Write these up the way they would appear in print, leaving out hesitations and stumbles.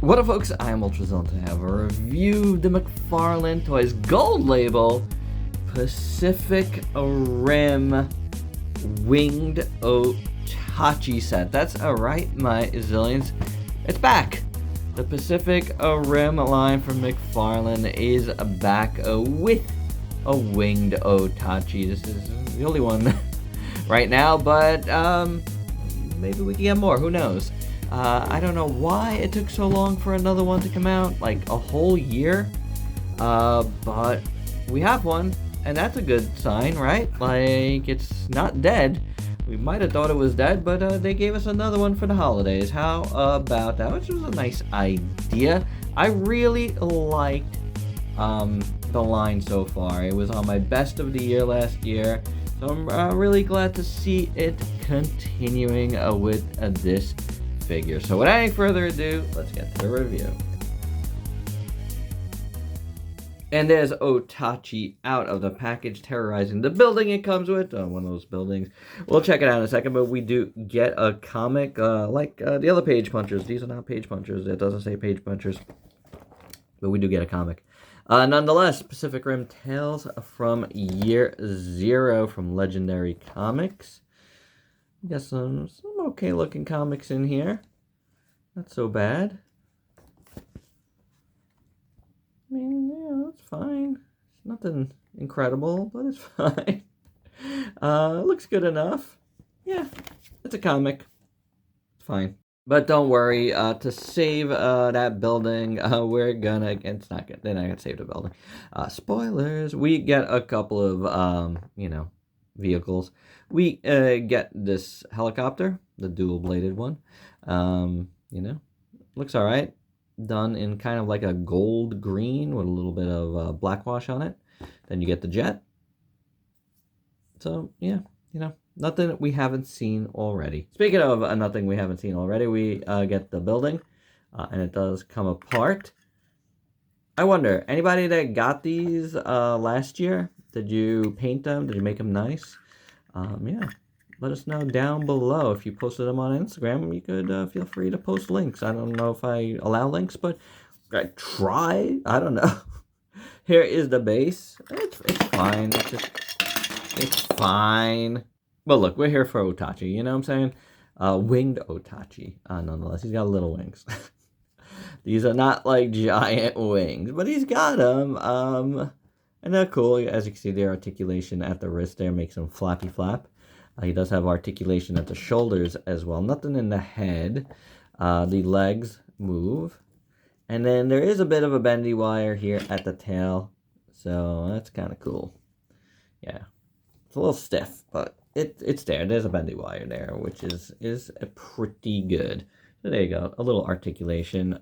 What up, folks? I'm Ultrazillatoys to have a review of the McFarlane Toys Gold Label Pacific Rim Winged Otachi set. That's right, my zillions. It's back! The Pacific Rim line from McFarlane is back with a Winged Otachi. This is the only one right now, but maybe we can get more. Who knows? I don't know why it took so long for another one to come out, like a whole year, but we have one, and that's a good sign, right? Like, it's not dead. We might have thought it was dead, but they gave us another one for the holidays. How about that? Which was a nice idea. I really liked the line so far. It was on my best of the year last year, so I'm really glad to see it continuing with this figure. So without any further ado, let's get to the review. And there's Otachi out of the package, terrorizing the building it comes with. One of those buildings. We'll check it out in a second, but we do get a comic like the other page punchers. These are not page punchers. It doesn't say page punchers, but we do get a comic. Nonetheless, Pacific Rim Tales from Year Zero from Legendary Comics. We got some okay looking comics in here. Not so bad. I mean, yeah, it's fine. It's nothing incredible, but it's fine. It looks good enough. Yeah, it's a comic. It's fine. But don't worry, to save that building, we're gonna, it's not good. They're not gonna save the building. Spoilers, we get a couple of, vehicles. We get this helicopter, the dual-bladed one. Looks all right. Done in kind of like a gold green with a little bit of black wash on it. Then you get the jet. So, yeah, nothing we haven't seen already. Speaking of nothing we haven't seen already, we get the building, and it does come apart. I wonder, anybody that got these last year, did you paint them? Did you make them nice? Yeah, let us know down below. If you posted them on Instagram, you could feel free to post links. I don't know if I allow links, but I try. I don't know. Here is the base. It's fine. It's fine. But look, we're here for Otachi. You know what I'm saying? Winged Otachi. Nonetheless, he's got little wings. These are not like giant wings, but he's got them. And they're cool. As you can see, their articulation at the wrist there makes him flappy flap. He does have articulation at the shoulders as well. Nothing in the head. The legs move. And then there is a bit of a bendy wire here at the tail. So that's kind of cool. Yeah. It's a little stiff, but it's there. There's a bendy wire there, which is pretty good. So there you go. A little articulation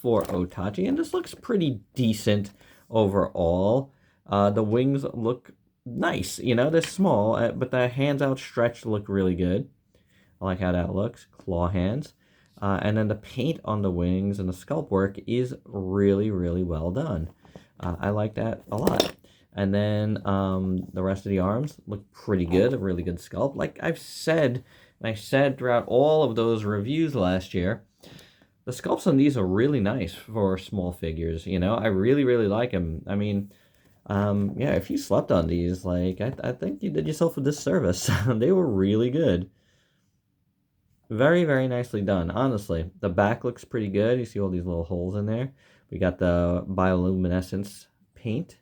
for Otachi. And this looks pretty decent overall. The wings look nice, they're small, but the hands outstretched look really good. I like how that looks, claw hands. And then the paint on the wings and the sculpt work is really, really well done. I like that a lot. And then the rest of the arms look pretty good, a really good sculpt. Like I've said, and I said throughout all of those reviews last year, the sculpts on these are really nice for small figures, I really, really like them. I mean, yeah, if you slept on these, like, I think you did yourself a disservice. They were really good. Very, very nicely done, honestly. The back looks pretty good. You see all these little holes in there. We got the bioluminescence paint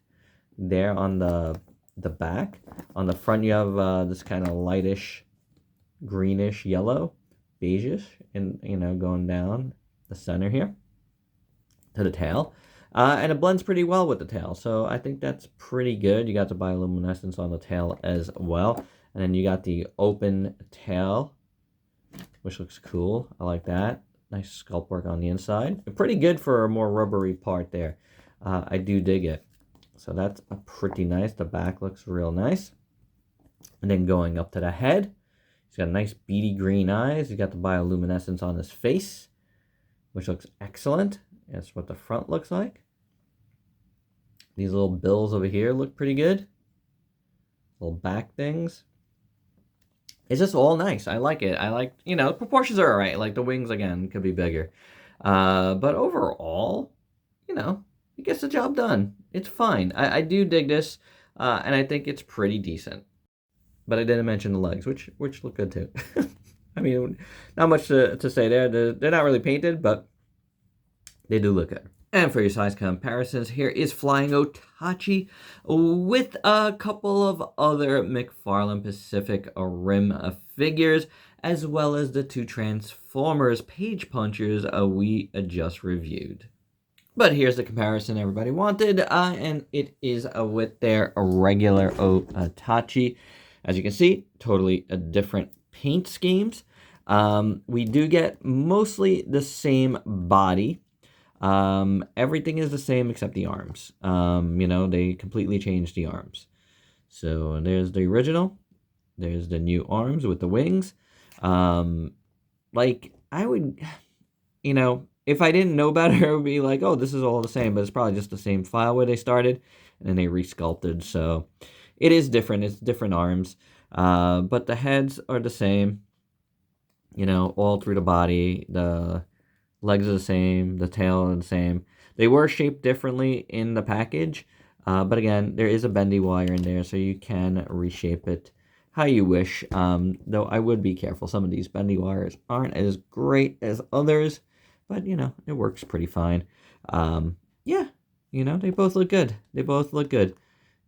there on the back. On the front, you have this kind of lightish, greenish yellow, beigeish, and, going down the center here to the tail. And it blends pretty well with the tail, so I think that's pretty good. You got the bioluminescence on the tail as well. And then you got the open tail, which looks cool. I like that. Nice sculpt work on the inside. Pretty good for a more rubbery part there. I do dig it. So that's pretty nice. The back looks real nice. And then going up to the head, he's got nice beady green eyes. He's got the bioluminescence on his face, which looks excellent. That's what the front looks like. These little bills over here look pretty good. Little back things. It's just all nice. I like it. I like, the proportions are alright. Like the wings, again, could be bigger. But overall, you know, it gets the job done. It's fine. I do dig this, and I think it's pretty decent. But I didn't mention the legs, which look good too. I mean, not much to say there. They're not really painted, but they do look good. And for your size comparisons, here is Flying Otachi with a couple of other McFarlane Pacific Rim figures, as well as the two Transformers Page Punchers we just reviewed. But here's the comparison everybody wanted, and it is with their regular Otachi. As you can see, totally different paint schemes. We do get mostly the same body. Everything is the same except the arms. They completely changed the arms. So there's the original. There's the new arms with the wings. I would, if I didn't know better, it would be like, oh, this is all the same, but it's probably just the same file where they started, and then they resculpted. So it is different. It's different arms, but the heads are the same, all through the body. The legs are the same. The tail are the same. They were shaped differently in the package, but again, there is a bendy wire in there, so you can reshape it how you wish. Though I would be careful. Some of these bendy wires aren't as great as others, but, it works pretty fine. They both look good. They both look good.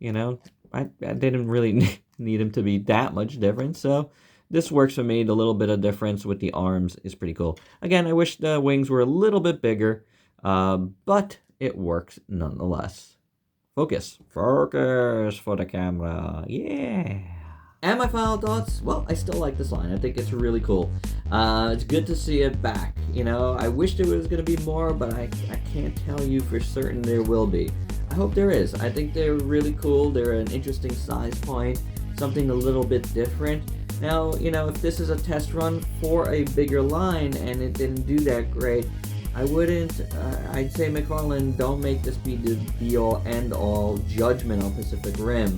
I didn't really need them to be that much different, so this works for me. The little bit of difference with the arms is pretty cool. Again, I wish the wings were a little bit bigger, but it works nonetheless. Focus for the camera. Yeah. And my final thoughts, well, I still like this line. I think it's really cool. It's good to see it back. I wish there was going to be more, but I can't tell you for certain there will be. I hope there is. I think they're really cool. They're an interesting size point, something a little bit different. Now, if this is a test run for a bigger line and it didn't do that great, I wouldn't, I'd say McFarlane, don't make this be the be-all, end-all judgment on Pacific Rim.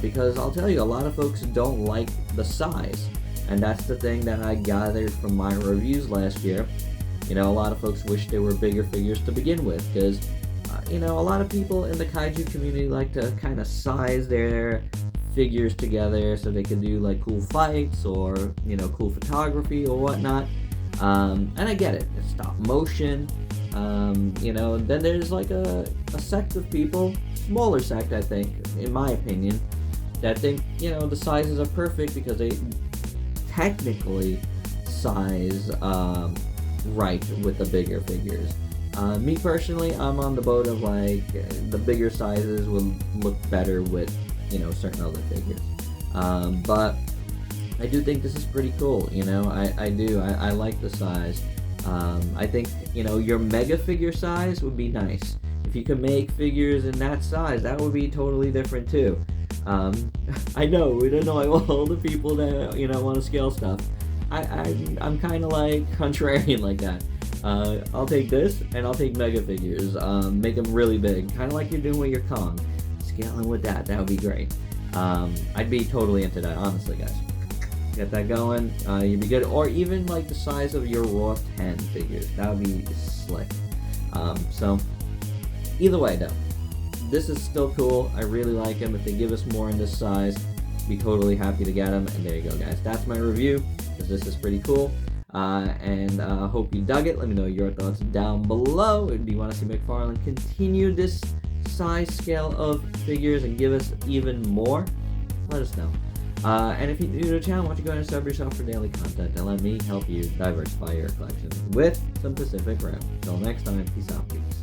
Because I'll tell you, a lot of folks don't like the size, and that's the thing that I gathered from my reviews last year. A lot of folks wish there were bigger figures to begin with, because a lot of people in the kaiju community like to kind of size their figures together so they can do like cool fights or cool photography or whatnot. And I get it, it's stop motion. Then there's like a sect of people, smaller sect I think, in my opinion, that think, the sizes are perfect because they technically size right with the bigger figures. Me personally, I'm on the boat of like, the bigger sizes will look better with, certain other figures. But I do think this is pretty cool, I do. I like the size. I think, your mega figure size would be nice. If you could make figures in that size, that would be totally different too. I know, we don't know all the people that, want to scale stuff. I'm kind of like contrarian like that. I'll take this and I'll take mega figures, make them really big, kind of like you're doing with your Kong. Scaling with that would be great. I'd be totally into that, honestly, guys. Get that going, you'd be good. Or even like the size of your Raw 10 figures, that would be slick. So either way though, this is still cool. I really like them. If they give us more in this size, be totally happy to get them. And there you go, guys, that's my review, because this is pretty cool. And hope you dug it. Let me know your thoughts down below. Do you want to see McFarlane continue this size scale of figures and give us even more? Let us know. And if you're new to the channel, why don't you go ahead and sub yourself for daily content and let me help you diversify your collection with some Pacific Rim. Until next time, peace out, peeps.